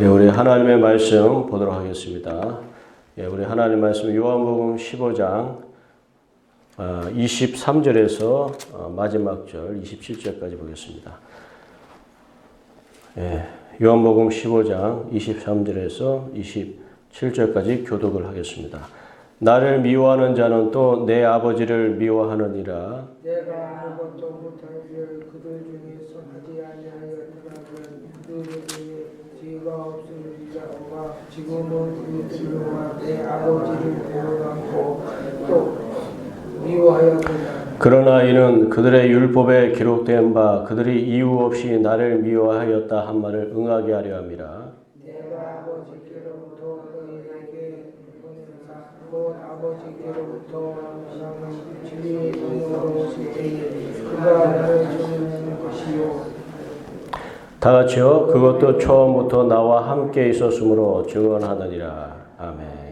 예, 우리 하나님의 말씀 보도록 하겠습니다. 예, 우리 하나님의 말씀 요한복음 15장 23절에서 마지막 절 27절까지 보겠습니다. 예, 요한복음 15장 23절에서 27절까지 교독을 하겠습니다. 나를 미워하는 자는 또 내 아버지를 미워하느니라. 내가 아무것도 못할 일 그들 중에서 하지 아니하였더라면 그들에게 죄가 없으리라와 지금은 그들과 내 아버지를 미워하고 또 미워하였구나. 그러나 이는 그들의 율법에 기록된 바 그들이 이유 없이 나를 미워하였다 한 말을 응하게 하려 함이라. 내가 아버지께로부터 너희에게 보내사 곧 아버지께로부터 나는 진리의 성령으로 오실 때에 그가 나를 전하는 것이요. 다 같이요. 그것도 처음부터 나와 함께 있었으므로 증언하느니라. 아멘.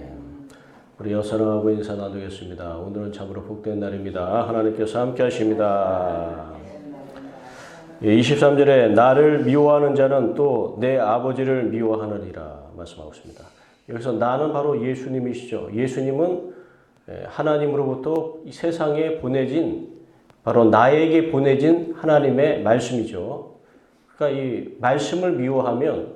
우리 사랑하고 인사 나누겠습니다. 오늘은 참으로 복된 날입니다. 하나님께서 함께 하십니다. 23절에 나를 미워하는 자는 또 내 아버지를 미워하느니라 말씀하고 있습니다. 여기서 나는 바로 예수님이시죠. 예수님은 하나님으로부터 이 세상에 보내진 바로 나에게 보내진 하나님의 말씀이죠. 그러니까 이 말씀을 미워하면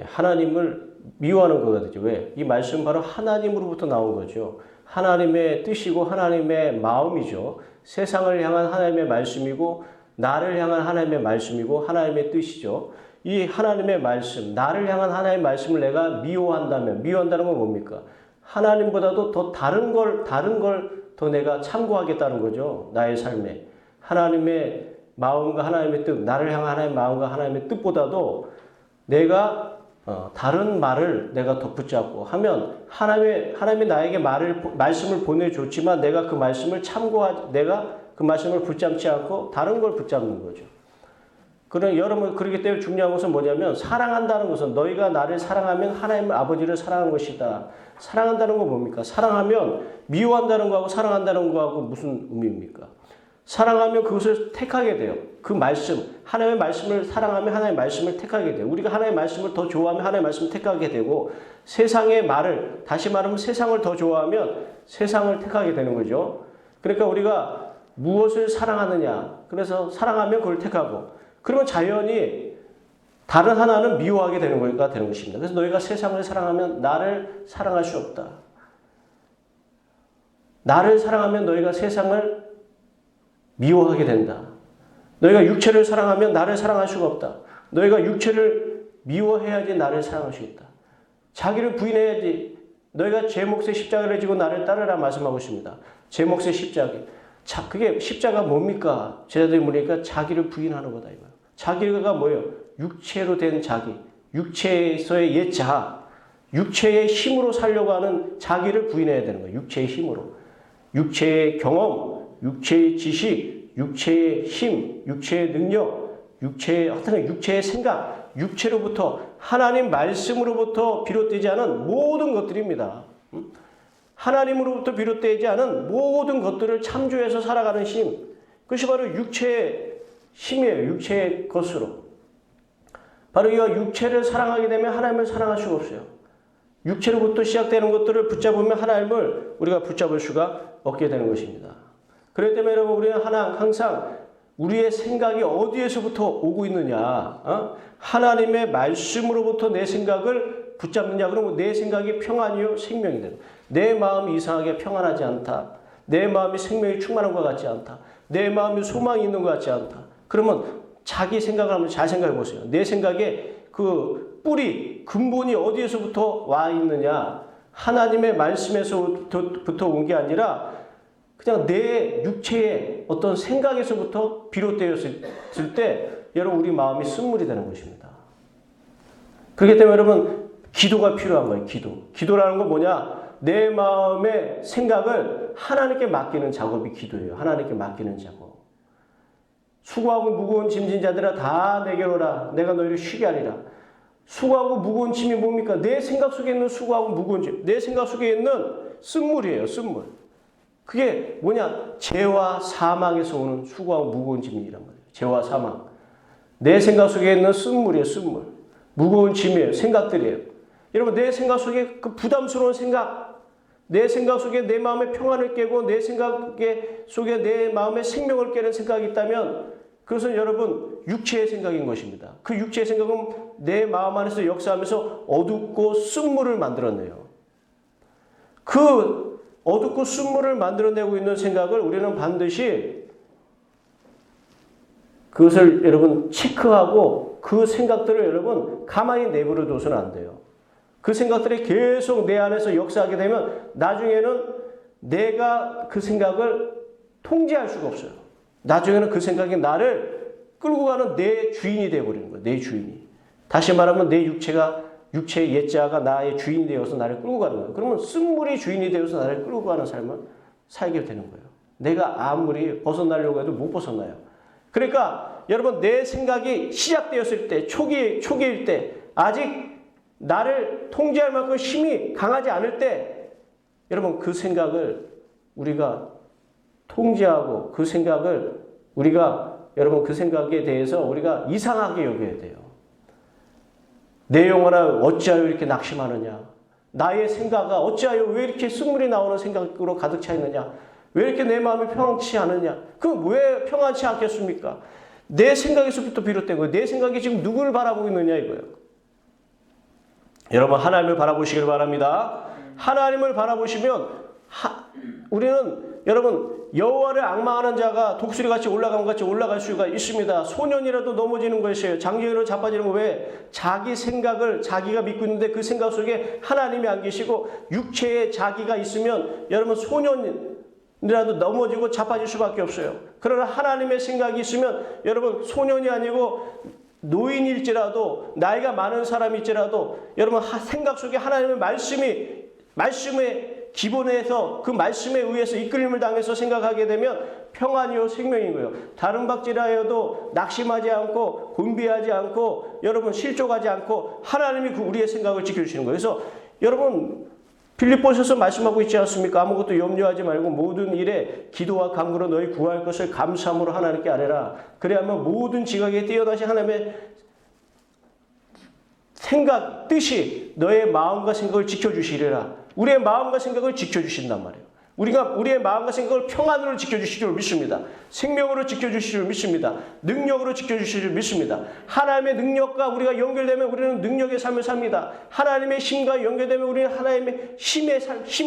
하나님을 미워하는 거가 되죠. 왜? 이 말씀은 바로 하나님으로부터 나온 거죠. 하나님의 뜻이고 하나님의 마음이죠. 세상을 향한 하나님의 말씀이고 나를 향한 하나님의 말씀이고 하나님의 뜻이죠. 이 하나님의 말씀, 나를 향한 하나님의 말씀을 내가 미워한다면, 미워한다는 건 뭡니까? 하나님보다도 더 다른 걸 더 내가 참고하겠다는 거죠. 나의 삶에. 하나님의 마음과 하나님의 뜻, 나를 향한 하나님의 마음과 하나님의 뜻보다도 내가 다른 말을 내가 덧붙잡고 하면 하나님이 나에게 말씀을 보내줬지만 내가 그 말씀을 내가 그 말씀을 붙잡지 않고 다른 걸 붙잡는 거죠. 여러분, 그렇기 때문에 중요한 것은 뭐냐면 사랑한다는 것은 너희가 나를 사랑하면 하나님 아버지를 사랑한 것이다. 사랑한다는 건 뭡니까? 사랑하면 미워한다는 거하고 사랑한다는 거하고 무슨 의미입니까? 사랑하면 그것을 택하게 돼요. 그 말씀, 하나님의 말씀을 사랑하면 하나님의 말씀을 택하게 돼요. 우리가 하나님의 말씀을 더 좋아하면 하나님의 말씀을 택하게 되고 세상의 말을, 다시 말하면 세상을 더 좋아하면 세상을 택하게 되는 거죠. 그러니까 우리가 무엇을 사랑하느냐. 그래서 사랑하면 그걸 택하고 그러면 자연히 다른 하나는 미워하게 되는 거가 되는 것입니다. 그래서 너희가 세상을 사랑하면 나를 사랑할 수 없다. 나를 사랑하면 너희가 세상을 미워하게 된다. 너희가 육체를 사랑하면 나를 사랑할 수가 없다. 너희가 육체를 미워해야지 나를 사랑할 수 있다. 자기를 부인해야지. 너희가 제 몫의 십자가를 지고 나를 따르라 말씀하고 있습니다. 제 몫의 십자가. 그게 십자가 뭡니까? 제자들이 물으니까 자기를 부인하는 거다 이거예요. 자기가 뭐예요? 육체로 된 자기. 육체에서의 옛 자아. 육체의 힘으로 살려고 하는 자기를 부인해야 되는 거예요. 육체의 힘으로. 육체의 경험, 육체의 지식, 육체의 힘, 육체의 능력, 육체의 생각, 육체로부터 하나님 말씀으로부터 비롯되지 않은 모든 것들입니다. 하나님으로부터 비롯되지 않은 모든 것들을 참조해서 살아가는 힘. 그것이 바로 육체의 힘이에요. 육체의 것으로. 바로 이 육체를 사랑하게 되면 하나님을 사랑할 수가 없어요. 육체로부터 시작되는 것들을 붙잡으면 하나님을 우리가 붙잡을 수가 없게 되는 것입니다. 그렇기 때문에 여러분 우리는 항상 우리의 생각이 어디에서부터 오고 있느냐. 하나님의 말씀으로부터 내 생각을 붙잡느냐. 그러면 내 생각이 평안이요 생명이 되는. 내 마음이 이상하게 평안하지 않다. 내 마음이 생명이 충만한 것 같지 않다. 내 마음이 소망이 있는 것 같지 않다. 그러면 자기 생각을 한번 잘 생각해 보세요. 내 생각에 그 뿌리, 근본이 어디에서부터 와 있느냐. 하나님의 말씀에서부터 온 게 아니라 그냥 내 육체의 어떤 생각에서부터 비롯되었을 때 여러분 우리 마음이 쓴물이 되는 것입니다. 그렇기 때문에 여러분 기도가 필요한 거예요. 기도라는 건 뭐냐? 내 마음의 생각을 하나님께 맡기는 작업이 기도예요. 하나님께 맡기는 작업. 수고하고 무거운 짐진 자들아 다 내게로 오라. 내가 너희를 쉬게 하리라. 수고하고 무거운 짐이 뭡니까? 내 생각 속에 있는 수고하고 무거운 짐. 내 생각 속에 있는 쓴물이에요. 쓴물. 그게 뭐냐? 죄와 사망에서 오는 수고하고 무거운 짐이란 말이에요. 죄와 사망. 내 생각 속에 있는 쓴물이에요. 쓴물. 무거운 짐이에요. 생각들이에요. 여러분 내 생각 속에 그 부담스러운 생각, 내 생각 속에 내 마음의 평안을 깨고 내 생각 속에 내 마음의 생명을 깨는 생각이 있다면 그것은 여러분 육체의 생각인 것입니다. 그 육체의 생각은 내 마음 안에서 역사하면서 어둡고 쓴물을 만들어내요. 그 어둡고 쓴물을 만들어내고 있는 생각을 우리는 반드시 그것을 여러분 체크하고 그 생각들을 여러분 가만히 내버려 둬서는 안 돼요. 그 생각들이 계속 내 안에서 역사하게 되면 나중에는 내가 그 생각을 통제할 수가 없어요. 나중에는 그 생각이 나를 끌고 가는 내 주인이 되어버리는 거예요. 내 주인이. 다시 말하면 내 육체의 옛자가 나의 주인이 되어서 나를 끌고 가는 거예요. 그러면 쓴물이 주인이 되어서 나를 끌고 가는 삶을 살게 되는 거예요. 내가 아무리 벗어나려고 해도 못 벗어나요. 그러니까 여러분 내 생각이 시작되었을 때 초기일 때 아직 나를 통제할 만큼 힘이 강하지 않을 때 여러분 그 생각을 우리가 통제하고 그 생각을 우리가 여러분 그 생각에 대해서 우리가 이상하게 여겨야 돼요. 내 영혼아 어찌하여 이렇게 낙심하느냐. 나의 생각아 어찌하여 왜 이렇게 쓴물이 나오는 생각으로 가득 차 있느냐. 왜 이렇게 내 마음이 평안치 않으냐. 그럼 왜 평안치 않겠습니까? 내 생각에서부터 비롯된 거예요. 내 생각이 지금 누구를 바라보고 있느냐 이거예요. 여러분 하나님을 바라보시길 바랍니다. 하나님을 바라보시면 우리는 여러분 여호와를 앙망하는 자가 독수리같이 올라간 것 같이 올라갈 수가 있습니다. 소년이라도 넘어지는 것이에요. 장정이라도 자빠지는 거 왜? 자기 생각을 자기가 믿고 있는데 그 생각 속에 하나님이 안 계시고 육체에 자기가 있으면 여러분 소년이라도 넘어지고 자빠질 수밖에 없어요. 그러나 하나님의 생각이 있으면 여러분 소년이 아니고 노인일지라도 나이가 많은 사람일지라도 여러분 생각 속에 하나님의 말씀의 기본에서 그 말씀에 의해서 이끌림을 당해서 생각하게 되면 평안이요 생명인 거예요. 다른 박질하여도 낙심하지 않고 곤비하지 않고 여러분 실족하지 않고 하나님이 그 우리의 생각을 지켜주시는 거예요. 그래서 여러분 빌립보서서 말씀하고 있지 않습니까? 아무것도 염려하지 말고 모든 일에 기도와 간구로 너희 구할 것을 감사함으로 하나님께 아뢰라. 그래야만 모든 지각에 뛰어나신 하나님의 생각, 뜻이 너의 마음과 생각을 지켜주시리라. 우리의 마음과 생각을 지켜주신단 말이에요. 우리의 마음과 생각을 평안으로 지켜주실 줄 믿습니다. 생명으로 지켜주실 줄 믿습니다. 능력으로 지켜주실 줄 믿습니다. 하나님의 능력과 우리가 연결되면 우리는 능력의 삶을 삽니다. 하나님의 힘과 연결되면 우리는 하나님의 힘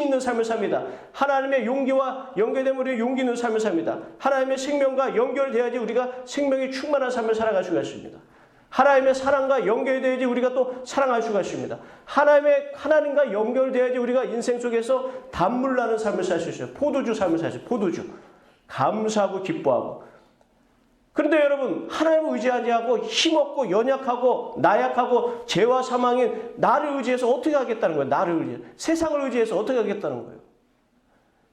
있는 삶을 삽니다. 하나님의 용기와 연결되면 우리는 용기 있는 삶을 삽니다. 하나님의 생명과 연결돼야지 우리가 생명이 충만한 삶을 살아갈 수가 있습니다. 하나님의 사랑과 연결돼야지 우리가 또 사랑할 수가 있습니다. 하나님과 연결돼야지 우리가 인생 속에서 단물 나는 삶을 살 수 있어요. 포도주 삶을 살 수 있어요. 포도주. 감사하고 기뻐하고. 그런데 여러분 하나님을 의지하지 않고 힘없고 연약하고 나약하고 죄와 사망인 나를 의지해서 어떻게 하겠다는 거예요. 나를 의지해서. 세상을 의지해서 어떻게 하겠다는 거예요.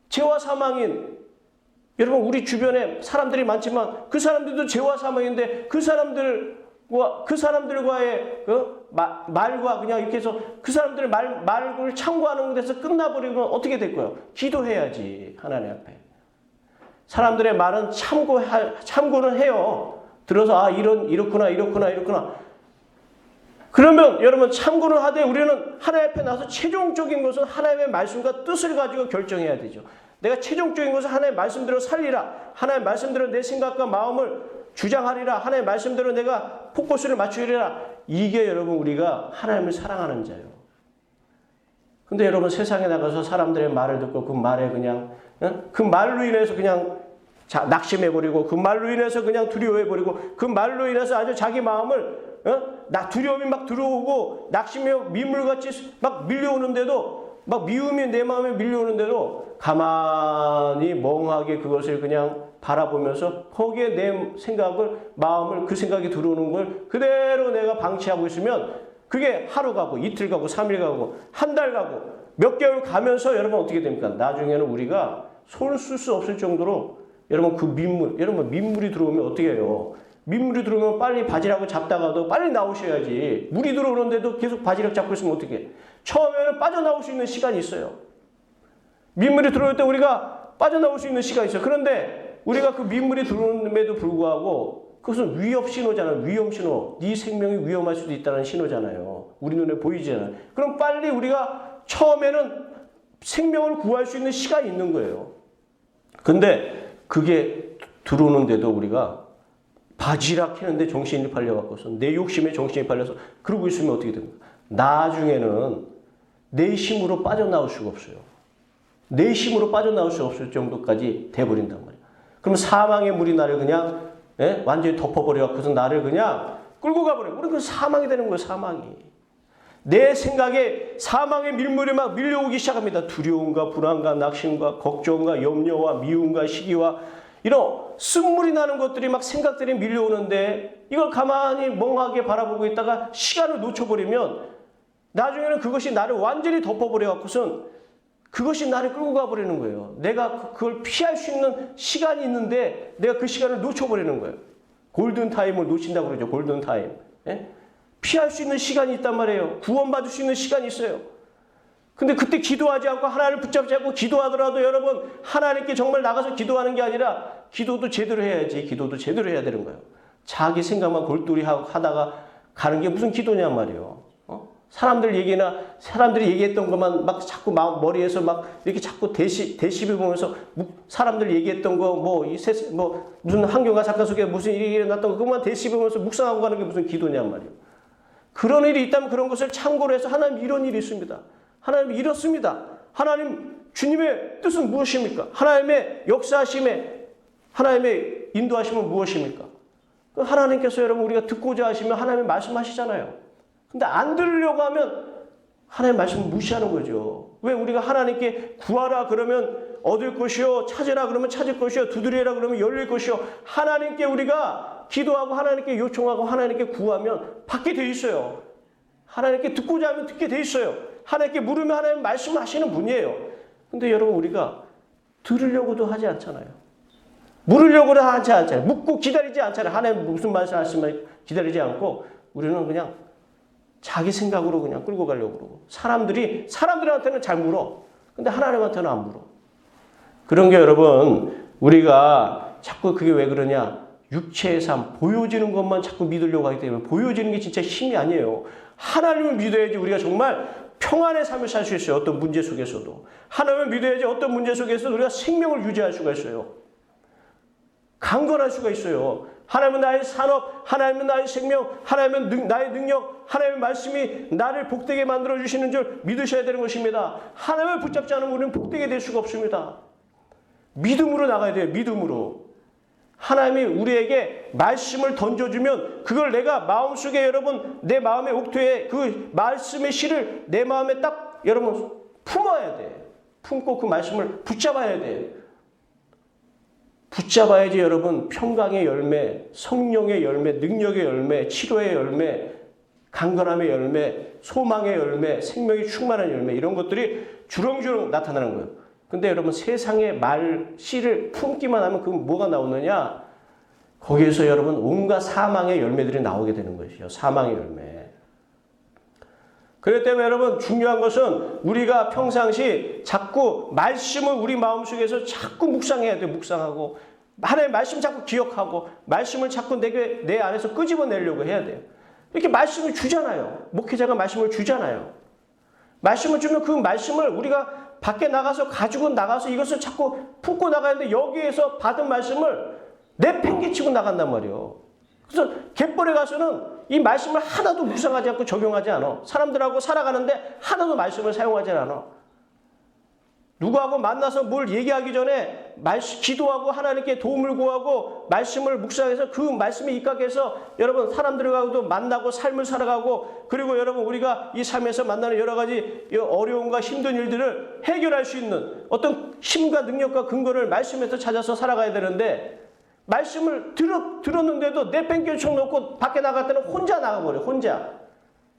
죄와 사망인 여러분 우리 주변에 사람들이 많지만 그 사람들도 죄와 사망인데 그 사람들과의 말과 그냥 이렇게 해서 그 사람들의 말을 참고하는 데서 끝나버리면 어떻게 될 거예요? 기도해야지 하나님 앞에. 사람들의 말은 참고는 해요. 들어서 이렇구나. 그러면 여러분 참고는 하되 우리는 하나님 앞에 나서 최종적인 것은 하나님의 말씀과 뜻을 가지고 결정해야 되죠. 내가 최종적인 것은 하나님의 말씀대로 살리라. 하나님의 말씀대로 내 생각과 마음을 주장하리라. 하나님의 말씀대로 내가 포커스를 맞추리라. 이게 여러분 우리가 하나님을 사랑하는 자예요. 근데 여러분 세상에 나가서 사람들의 말을 듣고 그 말에 그냥 그 말로 인해서 그냥 낙심해버리고 그 말로 인해서 그냥 두려워해버리고 그 말로 인해서 아주 자기 마음을 두려움이 막 들어오고 낙심이 민물같이 막 밀려오는데도 막 미움이 내 마음에 밀려오는데도 가만히 멍하게 그것을 그냥 바라보면서 거기에 내 생각을 마음을 그 생각이 들어오는 걸 그대로 내가 방치하고 있으면 그게 하루 가고 이틀 가고 3일 가고 한 달 가고 몇 개월 가면서 여러분 어떻게 됩니까? 나중에는 우리가 손을 쓸 수 없을 정도로 여러분 그 민물이 들어오면 어떻게 해요? 민물이 들어오면 빨리 바지락을 잡다가도 빨리 나오셔야지. 물이 들어오는데도 계속 바지락 잡고 있으면 어떻게 해? 처음에는 빠져나올 수 있는 시간이 있어요. 민물이 들어올 때 우리가 빠져나올 수 있는 시간이 있어요. 그런데 우리가 그 민물이 들어옴에도 불구하고 그것은 위협 신호잖아요. 위험 신호. 네 생명이 위험할 수도 있다는 신호잖아요. 우리 눈에 보이잖아요. 그럼 빨리 우리가 처음에는 생명을 구할 수 있는 시간이 있는 거예요. 근데 그게 들어오는데도 우리가 바지락 했는데 정신이 팔려갖고서 내 욕심에 정신이 팔려서 그러고 있으면 어떻게 됩니까? 나중에는 내 힘으로 빠져나올 수가 없어요. 내 힘으로 빠져나올 수 없을 정도까지 돼버린단 말이에요. 그럼 사망의 물이 나를 그냥 완전히 덮어버려갖고서 나를 그냥 끌고 가버려요. 우리는 그 사망이 되는 거예요. 사망이. 내 생각에 사망의 밀물이 막 밀려오기 시작합니다. 두려움과 불안과 낙심과 걱정과 염려와 미움과 시기와 이런 쓴물이 나는 것들이 막 생각들이 밀려오는데 이걸 가만히 멍하게 바라보고 있다가 시간을 놓쳐버리면 나중에는 그것이 나를 완전히 덮어버려갖고선 그것이 나를 끌고 가버리는 거예요. 내가 그걸 피할 수 있는 시간이 있는데 내가 그 시간을 놓쳐버리는 거예요. 골든타임을 놓친다고 그러죠. 골든타임. 피할 수 있는 시간이 있단 말이에요. 구원받을 수 있는 시간이 있어요. 근데 그때 기도하지 않고 하나님을 붙잡지 않고 기도하더라도 여러분 하나님께 정말 나가서 기도하는 게 아니라 기도도 제대로 해야지. 기도도 제대로 해야 되는 거예요. 자기 생각만 골똘히 하다가 가는 게 무슨 기도냔 말이에요. 사람들이 얘기했던 것만 막 자꾸 머리에서 막 이렇게 자꾸 대시비 보면서 사람들 얘기했던 거 무슨 한경화 작가 속에 무슨 일이 일어났던 거 그것만 대시비 보면서 묵상하고 가는 게 무슨 기도냔 말이에요. 그런 일이 있다면 그런 것을 참고로 해서 하나님 이런 일이 있습니다. 하나님 이렇습니다. 하나님 주님의 뜻은 무엇입니까? 하나님의 역사하심에 하나님의 인도하심은 무엇입니까? 하나님께서 여러분 우리가 듣고자 하시면 하나님이 말씀하시잖아요. 근데 안 들으려고 하면 하나님 말씀을 무시하는 거죠. 왜 우리가 하나님께 구하라 그러면 얻을 것이요, 찾으라 그러면 찾을 것이요, 두드리라 그러면 열릴 것이요. 하나님께 우리가 기도하고 하나님께 요청하고 하나님께 구하면 받게 돼 있어요. 하나님께 듣고자 하면 듣게 돼 있어요. 하나님께 물으면 하나님 말씀하시는 분이에요. 근데 여러분 우리가 들으려고도 하지 않잖아요. 물으려고도 하지 않잖아요. 묻고 기다리지 않잖아요. 하나님 무슨 말씀하시면 기다리지 않고 우리는 그냥 자기 생각으로 그냥 끌고 가려고 그러고 사람들한테는 잘 물어. 근데 하나님한테는 안 물어. 그런 게 여러분 우리가 자꾸 그게 왜 그러냐. 육체의 삶, 보여지는 것만 자꾸 믿으려고 하기 때문에 보여지는 게 진짜 힘이 아니에요. 하나님을 믿어야지 우리가 정말 평안의 삶을 살 수 있어요. 어떤 문제 속에서도. 하나님을 믿어야지 어떤 문제 속에서도 우리가 생명을 유지할 수가 있어요. 강건할 수가 있어요. 하나님은 나의 산업, 하나님은 나의 생명, 하나님은 나의 능력, 하나님의 말씀이 나를 복되게 만들어주시는 줄 믿으셔야 되는 것입니다. 하나님을 붙잡지 않으면 우리는 복되게 될 수가 없습니다. 믿음으로 나가야 돼요. 믿음으로. 하나님이 우리에게 말씀을 던져주면 그걸 내가 마음속에 여러분 내 마음의 옥토에 그 말씀의 실을 내 마음에 딱 여러분 품어야 돼. 품고 그 말씀을 붙잡아야 돼. 붙잡아야지 여러분 평강의 열매, 성령의 열매, 능력의 열매, 치료의 열매, 강건함의 열매, 소망의 열매, 생명이 충만한 열매 이런 것들이 주렁주렁 나타나는 거예요. 근데 여러분 세상의 씨를 품기만 하면 그건 뭐가 나오느냐? 거기에서 여러분 온갖 사망의 열매들이 나오게 되는 것이죠. 사망의 열매. 그렇기 때문에 여러분 중요한 것은 우리가 평상시 자꾸 말씀을 우리 마음속에서 자꾸 묵상해야 돼요. 묵상하고 하나님의 말씀 자꾸 기억하고 말씀을 자꾸 내 안에서 끄집어내려고 해야 돼요. 이렇게 말씀을 주잖아요. 목회자가 말씀을 주잖아요. 말씀을 주면 그 말씀을 우리가 밖에 나가서 가지고 나가서 이것을 자꾸 품고 나가는데 여기에서 받은 말씀을 내팽개치고 나간단 말이에요. 그래서 갯벌에 가서는 이 말씀을 하나도 묵상하지 않고 적용하지 않아. 사람들하고 살아가는데 하나도 말씀을 사용하지 않아. 누구하고 만나서 뭘 얘기하기 전에 기도하고 하나님께 도움을 구하고 말씀을 묵상해서 그 말씀에 입각해서 여러분 사람들하고도 만나고 삶을 살아가고 그리고 여러분 우리가 이 삶에서 만나는 여러 가지 어려움과 힘든 일들을 해결할 수 있는 어떤 힘과 능력과 근거를 말씀에서 찾아서 살아가야 되는데 말씀을 들었는데도 내팽개쳐 놓고 밖에 나갈 때는 혼자 나가버려. 혼자.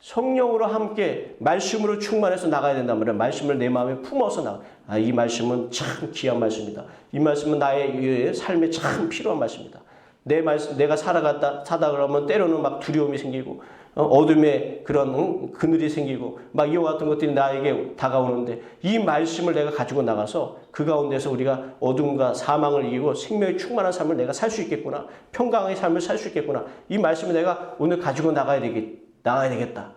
성령으로 함께 말씀으로 충만해서 나가야 된단 말이에요. 말씀을 내 마음에 품어서 나가. 이 말씀은 참 귀한 말씀이다. 이 말씀은 나의 삶에 참 필요한 말씀이다. 내가 살다 그러면 때로는 막 두려움이 생기고 어둠의 그런 그늘이 생기고 막 이와 같은 것들이 나에게 다가오는데 이 말씀을 내가 가지고 나가서 그 가운데서 우리가 어둠과 사망을 이기고 생명이 충만한 삶을 내가 살 수 있겠구나. 평강의 삶을 살 수 있겠구나. 이 말씀을 내가 오늘 가지고 나가야 되겠다.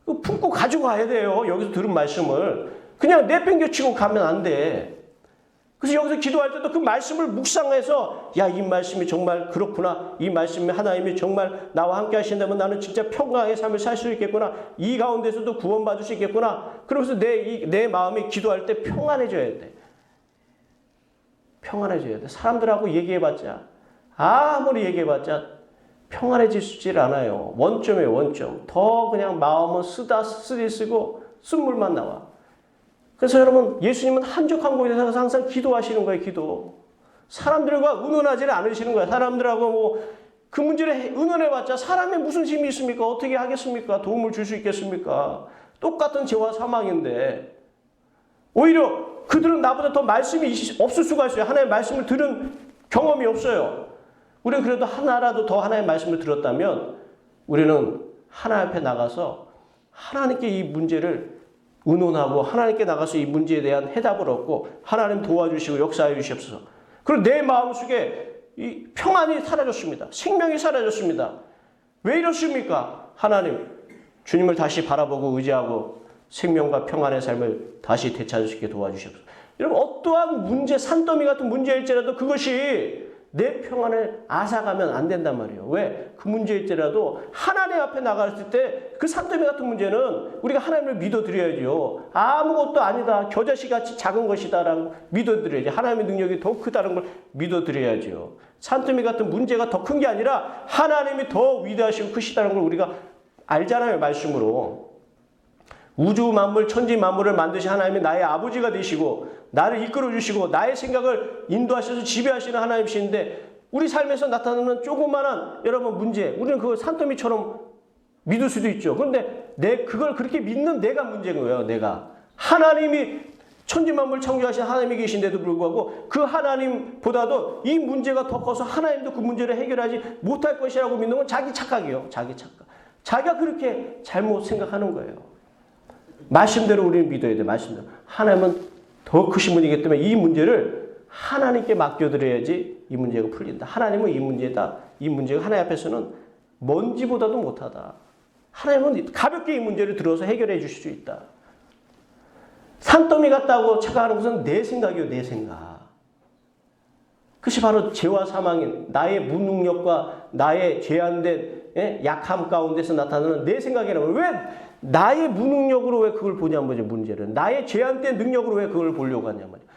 품고 가지고 가야 돼요. 여기서 들은 말씀을. 그냥 내팽개치고 가면 안 돼. 그래서 여기서 기도할 때도 그 말씀을 묵상해서 야, 이 말씀이 정말 그렇구나. 이 말씀이 하나님이 정말 나와 함께 하신다면 나는 진짜 평강의 삶을 살 수 있겠구나. 이 가운데서도 구원받을 수 있겠구나. 그러면서 내 마음이 기도할 때 평안해져야 돼. 평안해져야 돼. 사람들하고 얘기해봤자 아무리 얘기해봤자 평안해지질 않아요. 원점이에요. 원점. 더 그냥 마음은 쓰고 쓴물만 나와. 그래서 여러분 예수님은 한적한 곳에 서서 항상 기도하시는 거예요. 기도. 사람들과 의논하지를 않으시는 거예요. 사람들하고 뭐 그 문제를 의논해봤자 사람의 무슨 힘이 있습니까? 어떻게 하겠습니까? 도움을 줄 수 있겠습니까? 똑같은 죄와 사망인데 오히려 그들은 나보다 더 말씀이 없을 수가 있어요. 하나님의 말씀을 들은 경험이 없어요. 우리는 그래도 하나라도 더 하나님의 말씀을 들었다면 우리는 하나님 앞에 나가서 하나님께 이 문제를 의논하고 하나님께 나가서 이 문제에 대한 해답을 얻고 하나님 도와주시고 역사해 주시옵소서. 그리고 내 마음속에 이 평안이 사라졌습니다. 생명이 사라졌습니다. 왜 이렇습니까? 하나님, 주님을 다시 바라보고 의지하고 생명과 평안의 삶을 다시 되찾을 수 있게 도와주시옵소서. 여러분 어떠한 문제, 산더미 같은 문제일지라도 그것이 내 평안을 앗아가면 안 된단 말이에요. 왜? 그 문제일지라도 하나님 앞에 나갔을 때 그 산더미 같은 문제는 우리가 하나님을 믿어드려야죠. 아무것도 아니다. 겨자씨같이 작은 것이다라고 믿어드려야지. 하나님의 능력이 더 크다는 걸 믿어드려야죠. 산더미 같은 문제가 더 큰 게 아니라 하나님이 더 위대하시고 크시다는 걸 우리가 알잖아요. 말씀으로. 우주 만물 천지 만물을 만드신 하나님이 나의 아버지가 되시고 나를 이끌어 주시고 나의 생각을 인도하셔서 지배하시는 하나님이신데 우리 삶에서 나타나는 조그마한 여러분 문제 우리는 그걸 산더미처럼 믿을 수도 있죠. 그런데 그걸 그렇게 믿는 내가 문제인 거예요. 내가. 하나님이 천지 만물 창조하신 하나님이 계신데도 불구하고 그 하나님보다도 이 문제가 더 커서 하나님도 그 문제를 해결하지 못할 것이라고 믿는 건 자기 착각이에요. 자기 착각. 자기가 그렇게 잘못 생각하는 거예요. 말씀대로 우리는 믿어야 돼. 말씀대로. 하나님은 더 크신 분이기 때문에 이 문제를 하나님께 맡겨드려야지 이 문제가 풀린다. 하나님은 이 문제다. 이 문제가 하나님 앞에서는 먼지보다도 못하다. 하나님은 가볍게 이 문제를 들어서 해결해 주실 수 있다. 산더미 같다고 착각하는 것은 내 생각이에요. 내 생각. 그것이 바로 죄와 사망인 나의 무능력과 나의 제한된 약함 가운데서 나타나는 내 생각이라는 거예요. 왜 나의 무능력으로 왜 그걸 보냐 말이죠. 문제를. 나의 제한된 능력으로 왜 그걸 보려고 하냐 말이죠.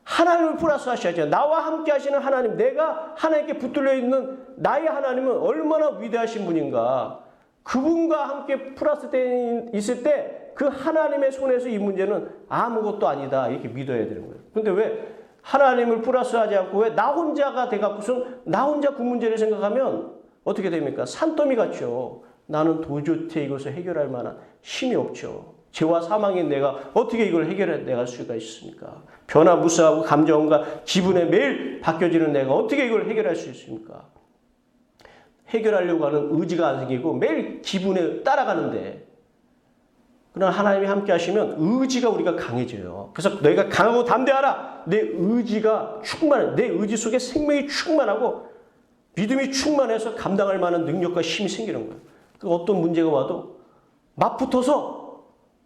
하나님을 플러스 하셔야죠. 나와 함께 하시는 하나님, 내가 하나님께 붙들려 있는 나의 하나님은 얼마나 위대하신 분인가. 그분과 함께 플러스 되 있을 때 그 하나님의 손에서 이 문제는 아무것도 아니다. 이렇게 믿어야 되는 거예요. 그런데 왜 하나님을 플러스하지 않고 왜 나 혼자가 돼갖고선 나 혼자 그 문제를 생각하면 어떻게 됩니까? 산더미 같죠. 나는 도저히 이것을 해결할 만한 힘이 없죠. 죄와 사망인 내가 어떻게 이걸 해결해 내갈 수가 있습니까? 변화무쌍하고 감정과 기분에 매일 바뀌어지는 내가 어떻게 이걸 해결할 수 있습니까? 해결하려고 하는 의지가 안 생기고 매일 기분에 따라가는데 그러나 하나님이 함께 하시면 의지가 우리가 강해져요. 그래서 너희가 강하고 담대하라. 내 의지가 충만해. 내 의지 속에 생명이 충만하고 믿음이 충만해서 감당할 만한 능력과 힘이 생기는 거예요. 그 어떤 문제가 와도 맞붙어서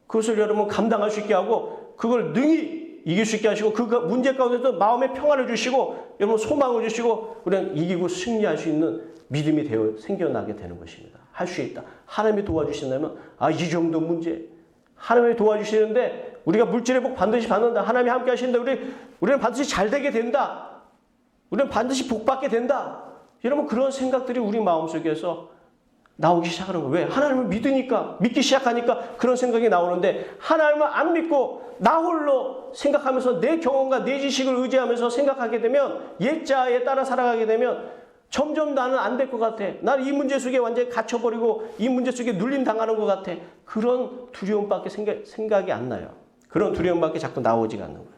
그것을 여러분 감당할 수 있게 하고 그걸 능히 이길 수 있게 하시고 그 문제 가운데서 마음의 평안을 주시고 여러분 소망을 주시고 우리는 이기고 승리할 수 있는 믿음이 생겨나게 되는 것입니다. 할 수 있다. 하나님이 도와주신다면 이 정도 문제 하나님이 도와주시는데 우리가 물질의 복 반드시 받는다. 하나님이 함께 하신다. 우리는 반드시 잘 되게 된다. 우리는 반드시 복 받게 된다. 여러분 그런 생각들이 우리 마음속에서 나오기 시작하는 거예요. 왜? 하나님을 믿으니까 믿기 시작하니까 그런 생각이 나오는데 하나님을 안 믿고 나 홀로 생각하면서 내 경험과 내 지식을 의지하면서 생각하게 되면 옛자에 따라 살아가게 되면 점점 나는 안 될 것 같아. 나는 이 문제 속에 완전히 갇혀버리고 이 문제 속에 눌림당하는 것 같아. 그런 두려움밖에 생각이 안 나요. 그런 두려움밖에 자꾸 나오지가 않는 거예요.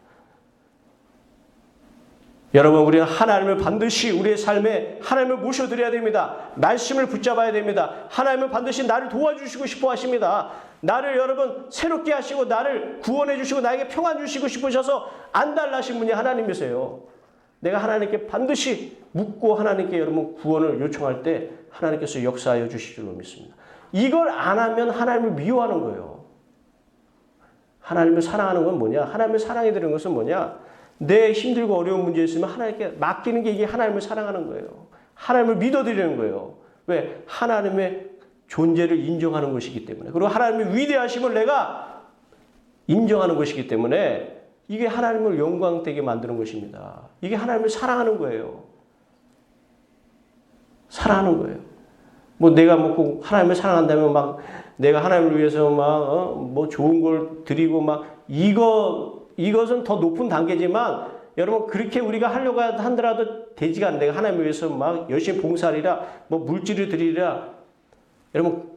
여러분, 우리는 하나님을 반드시 우리의 삶에 하나님을 모셔드려야 됩니다. 말씀을 붙잡아야 됩니다. 하나님은 반드시 나를 도와주시고 싶어 하십니다. 나를 여러분 새롭게 하시고 나를 구원해 주시고 나에게 평안 주시고 싶으셔서 안달나신 분이 하나님이세요. 내가 하나님께 반드시 묻고 하나님께 여러분 구원을 요청할 때 하나님께서 역사하여 주실 줄로 믿습니다. 이걸 안 하면 하나님을 미워하는 거예요. 하나님을 사랑하는 건 뭐냐? 하나님을 사랑해 드리는 것은 뭐냐? 내 힘들고 어려운 문제 있으면 하나님께 맡기는 게 이게 하나님을 사랑하는 거예요. 하나님을 믿어드리는 거예요. 왜? 하나님의 존재를 인정하는 것이기 때문에. 그리고 하나님의 위대하심을 내가 인정하는 것이기 때문에 이게 하나님을 영광되게 만드는 것입니다. 이게 하나님을 사랑하는 거예요. 사랑하는 거예요. 뭐 내가 뭐 하나님을 사랑한다면 막 내가 하나님을 위해서 막 뭐 좋은 걸 드리고 막 이것은 더 높은 단계지만 여러분 그렇게 우리가 하려고 한다라도 되지가 않는 내가 하나님을 위해서 막 열심히 봉사하리라 뭐 물질을 드리리라 여러분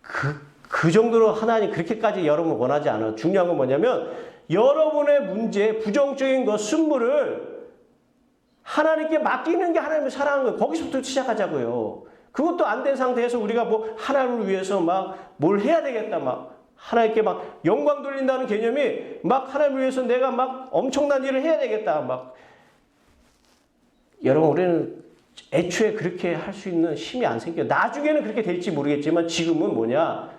그 정도로 하나님 그렇게까지 여러분 원하지 않아요. 중요한 건 뭐냐면 여러분의 문제 부정적인 것 순물을 하나님께 맡기는 게 하나님을 사랑하는 거예요. 거기서부터 시작하자고요. 그것도 안 된 상태에서 우리가 뭐 하나님을 위해서 막 뭘 해야 되겠다 막 하나님께 막 영광 돌린다는 개념이 막 하나님을 위해서 내가 막 엄청난 일을 해야 되겠다 막 여러분 우리는 애초에 그렇게 할 수 있는 힘이 안 생겨요. 나중에는 그렇게 될지 모르겠지만 지금은 뭐냐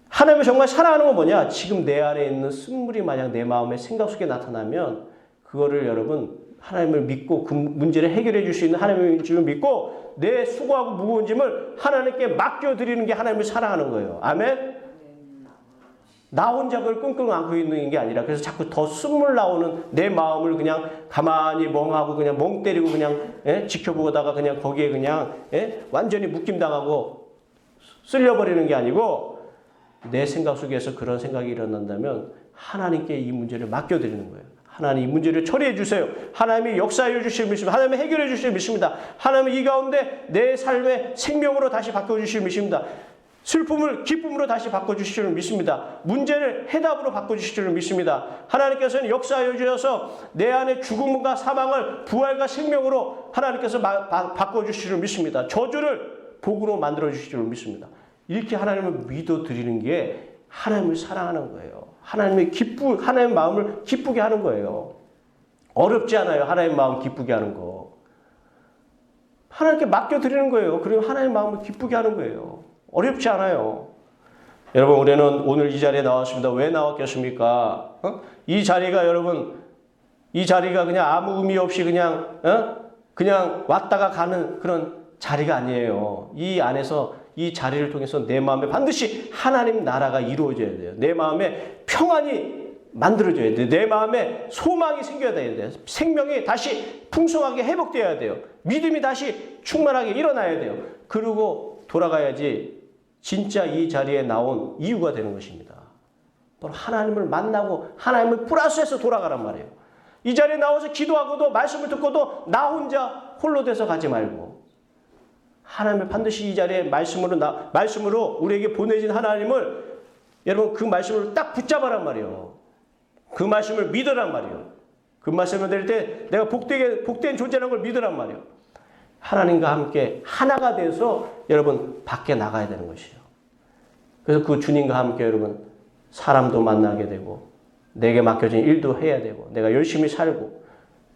하나님을 정말 사랑하는 건 뭐냐 지금 내 안에 있는 쓴물이 만약 내 마음의 생각 속에 나타나면 그거를 여러분 하나님을 믿고 그 문제를 해결해 줄 수 있는 하나님의 줄을 믿고 내 수고하고 무거운 짐을 하나님께 맡겨드리는 게 하나님을 사랑하는 거예요. 아멘? 나 혼자 그걸 끙끙 앓고 있는 게 아니라 그래서 자꾸 더 쓴물 나오는 내 마음을 그냥 가만히 멍하고 그냥 멍 때리고 그냥 지켜보다가 그냥 거기에 그냥 완전히 묶임당하고 쓸려버리는 게 아니고 내 생각 속에서 그런 생각이 일어난다면 하나님께 이 문제를 맡겨드리는 거예요. 하나님 이 문제를 처리해 주세요. 하나님이 역사해 주실 믿습니다. 하나님이 해결해 주실 믿습니다. 하나님이 이 가운데 내 삶의 생명으로 다시 바꿔주실 믿습니다. 슬픔을 기쁨으로 다시 바꿔주실 줄 믿습니다. 문제를 해답으로 바꿔주실 줄 믿습니다. 하나님께서는 역사하여 주셔서 내 안에 죽음과 사망을 부활과 생명으로 하나님께서 바꿔주실 줄 믿습니다. 저주를 복으로 만들어주실 줄 믿습니다. 이렇게 하나님을 믿어드리는 게 하나님을 사랑하는 거예요. 하나님의 마음을 기쁘게 하는 거예요. 어렵지 않아요. 하나님의 마음 기쁘게 하는 거. 하나님께 맡겨드리는 거예요. 그리고 하나님의 마음을 기쁘게 하는 거예요. 어렵지 않아요. 여러분 우리는 오늘 이 자리에 나왔습니다. 왜 나왔겠습니까? 이 자리가 여러분 이 자리가 그냥 아무 의미 없이 그냥 왔다가 가는 그런 자리가 아니에요. 이 안에서 이 자리를 통해서 내 마음에 반드시 하나님 나라가 이루어져야 돼요. 내 마음에 평안이 만들어져야 돼요. 내 마음에 소망이 생겨야 돼요. 생명이 다시 풍성하게 회복되어야 돼요. 믿음이 다시 충만하게 일어나야 돼요. 그리고 돌아가야지 진짜 이 자리에 나온 이유가 되는 것입니다. 바로 하나님을 만나고 하나님을 플러스해서 돌아가란 말이에요. 이 자리에 나와서 기도하고도 말씀을 듣고도 나 혼자 홀로 돼서 가지 말고 하나님을 반드시 이 자리에 말씀으로 우리에게 보내진 하나님을 여러분 그 말씀을 딱 붙잡아란 말이에요. 그 말씀을 믿으란 말이에요. 그 말씀을 들을 때 내가 복된 존재라는 걸 믿으란 말이에요. 하나님과 함께 하나가 돼서 여러분 밖에 나가야 되는 것이죠. 그래서 그 주님과 함께 여러분 사람도 만나게 되고 내게 맡겨진 일도 해야 되고 내가 열심히 살고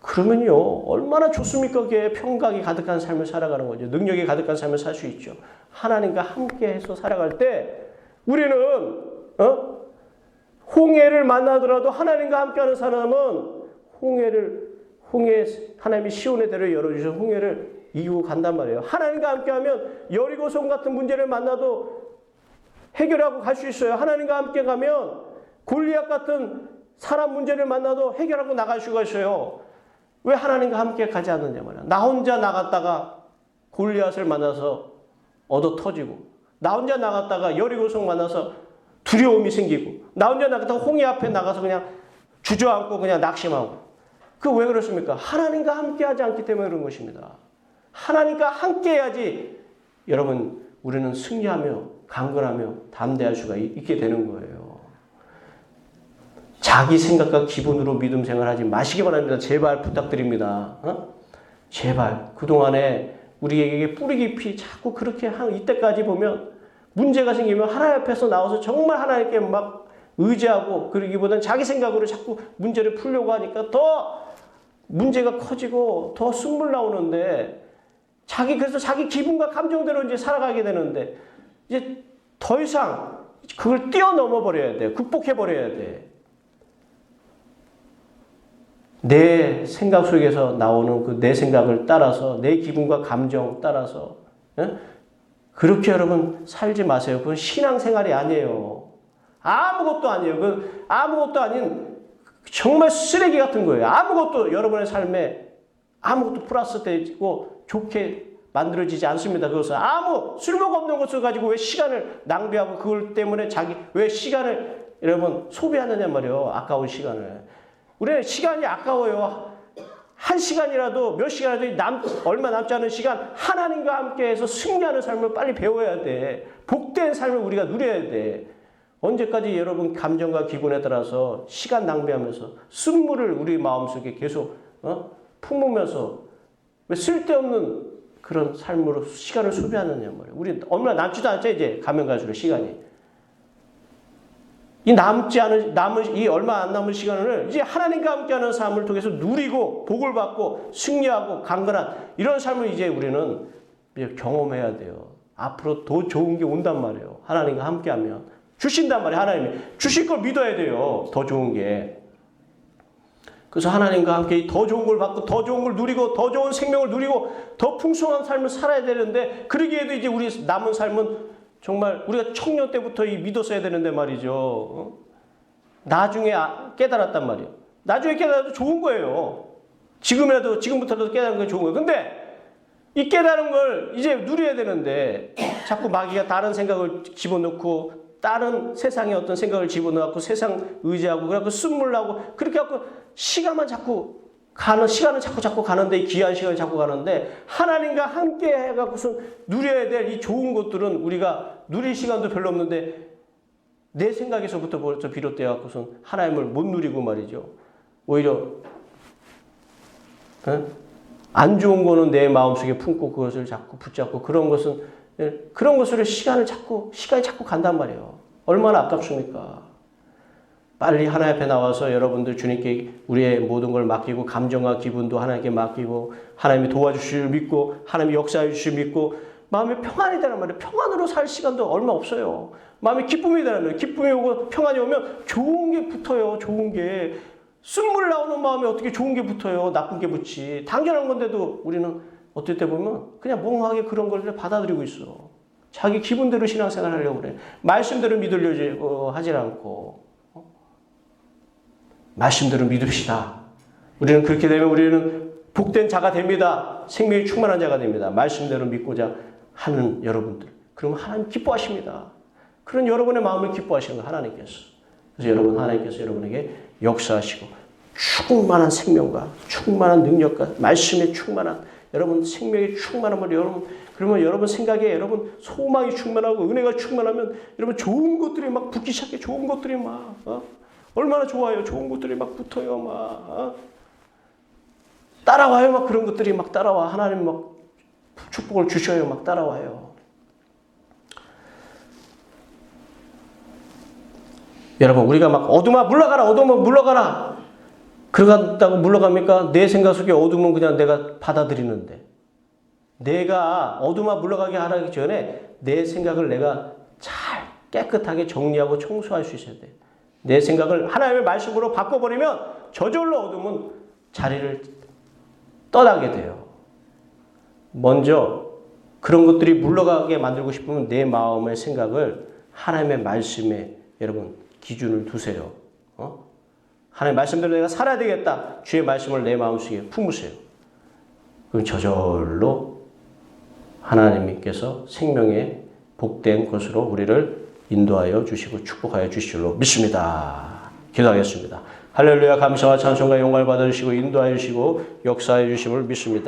그러면요 얼마나 좋습니까? 그게 평강이 가득한 삶을 살아가는 거죠. 능력이 가득한 삶을 살 수 있죠. 하나님과 함께해서 살아갈 때 우리는 홍해를 만나더라도 하나님과 함께하는 사람은 하나님이 시온의 대로 열어주셔서 홍해를 이기고 간단 말이에요. 하나님과 함께하면 여리고성 같은 문제를 만나도 해결하고 갈 수 있어요. 하나님과 함께 가면 골리앗 같은 사람 문제를 만나도 해결하고 나갈 수가 있어요. 왜 하나님과 함께 가지 않느냐 말이야. 나 혼자 나갔다가 골리앗을 만나서 얻어 터지고 나 혼자 나갔다가 여리고성 만나서 두려움이 생기고 나 혼자 나갔다가 홍해 앞에 나가서 그냥 주저앉고 그냥 낙심하고 그 왜 그렇습니까? 하나님과 함께 하지 않기 때문에 그런 것입니다. 하나님과 함께 해야지 여러분 우리는 승리하며 강건하며 담대할 수가 있게 되는 거예요. 자기 생각과 기분으로 믿음 생활하지 마시기 바랍니다. 제발 부탁드립니다. 제발 그동안에 우리에게 뿌리 깊이 자꾸 그렇게 한 이때까지 보면 문제가 생기면 하나님 앞에서 나와서 정말 하나님께 막 의지하고 그러기보다는 자기 생각으로 자꾸 문제를 풀려고 하니까 더 문제가 커지고 더 숨물 나오는데 그래서 자기 기분과 감정대로 이제 살아가게 되는데 이제 더 이상 그걸 뛰어넘어 버려야 돼. 극복해 버려야 돼. 내 생각 속에서 나오는 그 내 생각을 따라서 내 기분과 감정 따라서 그렇게 여러분 살지 마세요. 그건 신앙생활이 아니에요. 아무것도 아니에요. 그 아무것도 아닌 정말 쓰레기 같은 거예요. 아무것도 여러분의 삶에 아무것도 플러스 되고 좋게 만들어지지 않습니다. 그것은 아무 쓸모가 없는 것을 가지고 왜 시간을 낭비하고 그걸 때문에 왜 시간을 여러분 소비하느냐 말이에요. 아까운 시간을. 우리는 시간이 아까워요. 한 시간이라도 몇 시간이라도 얼마 남지 않은 시간 하나님과 함께해서 승리하는 삶을 빨리 배워야 돼. 복된 삶을 우리가 누려야 돼. 언제까지 여러분 감정과 기분에 따라서 시간 낭비하면서 쓴물을 우리 마음속에 계속 품으면서 왜 쓸데없는 그런 삶으로 시간을 소비하느냐 말이에요. 우리 얼마 남지도 않죠. 이제 가면 갈수록 시간이. 이 얼마 안 남은 시간을 이제 하나님과 함께하는 삶을 통해서 누리고 복을 받고 승리하고 강건한 이런 삶을 이제 우리는 이제 경험해야 돼요. 앞으로 더 좋은 게 온단 말이에요. 하나님과 함께하면 주신단 말이에요. 하나님이 주실 걸 믿어야 돼요. 더 좋은 게. 그래서 하나님과 함께 더 좋은 걸 받고 더 좋은 걸 누리고 더 좋은 생명을 누리고 더 풍성한 삶을 살아야 되는데 그러기에도 이제 우리 남은 삶은 정말 우리가 청년 때부터 믿었어야 되는데 말이죠. 나중에 깨달았단 말이에요. 나중에 깨달아도 좋은 거예요. 지금부터라도 깨달은 게 좋은 거예요. 근데 이 깨달은 걸 이제 누려야 되는데 자꾸 마귀가 다른 생각을 집어넣고 다른 세상의 어떤 생각을 집어넣고 세상 의지하고 그래갖고 쓴물 나고 그렇게 갖고 시간은 자꾸 가는데 귀한 시간이 자꾸 가는데 하나님과 함께 해갖고서 누려야 될 이 좋은 것들은 우리가 누릴 시간도 별로 없는데 내 생각에서부터 벌써 비롯되어 갖고선 하나님을 못 누리고 말이죠. 오히려 안 좋은 거는 내 마음속에 품고 그것을 자꾸 붙잡고 그런 것으로 시간이 자꾸 간단 말이에요. 얼마나 아깝습니까? 빨리 하나님 앞에 나와서 여러분들 주님께 우리의 모든 걸 맡기고 감정과 기분도 하나님께 맡기고 하나님이 도와주실 믿고 하나님이 역사해 주실 믿고 마음이 평안이 되란 말이에요. 평안으로 살 시간도 얼마 없어요. 마음이 기쁨이 되란 말이에요. 기쁨이 오고 평안이 오면 좋은 게 붙어요. 좋은 게. 쓴물 나오는 마음에 어떻게 좋은 게 붙어요. 나쁜 게 붙지. 당연한 건데도 우리는 어떨 때 보면 그냥 멍하게 그런 걸 받아들이고 있어. 자기 기분대로 신앙생활 하려고 그래. 말씀대로 믿으려고 하질 않고. 말씀대로 믿읍시다. 우리는 그렇게 되면 우리는 복된 자가 됩니다. 생명이 충만한 자가 됩니다. 말씀대로 믿고자 하는 여러분들. 그러면 하나님 기뻐하십니다. 그런 여러분의 마음을 기뻐하시는 거예요. 하나님께서. 그래서 하나님께서 여러분에게 역사하시고 충만한 생명과 충만한 능력과 말씀에 충만한 여러분 생명이 충만함을 그러면 여러분 생각에 여러분 소망이 충만하고 은혜가 충만하면 여러분 좋은 것들이 막 붙기 시작해. 좋은 것들이 막 얼마나 좋아요. 좋은 것들이 막 붙어요. 막 따라와요. 막 그런 것들이 막 따라와. 하나님 막 축복을 주셔요. 막 따라와요. 여러분 우리가 막 어둠아 물러가라. 그러다고 물러갑니까? 내 생각 속에 어둠은 그냥 내가 받아들이는데 내가 어둠아 물러가게 하기 전에 내 생각을 내가 잘 깨끗하게 정리하고 청소할 수 있어야 돼. 내 생각을 하나님의 말씀으로 바꿔버리면 저절로 어둠은 자리를 떠나게 돼요. 먼저 그런 것들이 물러가게 만들고 싶으면 내 마음의 생각을 하나님의 말씀에 여러분 기준을 두세요. 하나님의 말씀대로 내가 살아야 되겠다. 주의 말씀을 내 마음속에 품으세요. 그럼 저절로 하나님께서 생명의 복된 것으로 우리를 인도하여 주시고 축복하여 주실 줄로 믿습니다. 기도하겠습니다. 할렐루야. 감사와 찬송과 영광을 받아주시고 인도하여 주시고 역사해 주심을 믿습니다.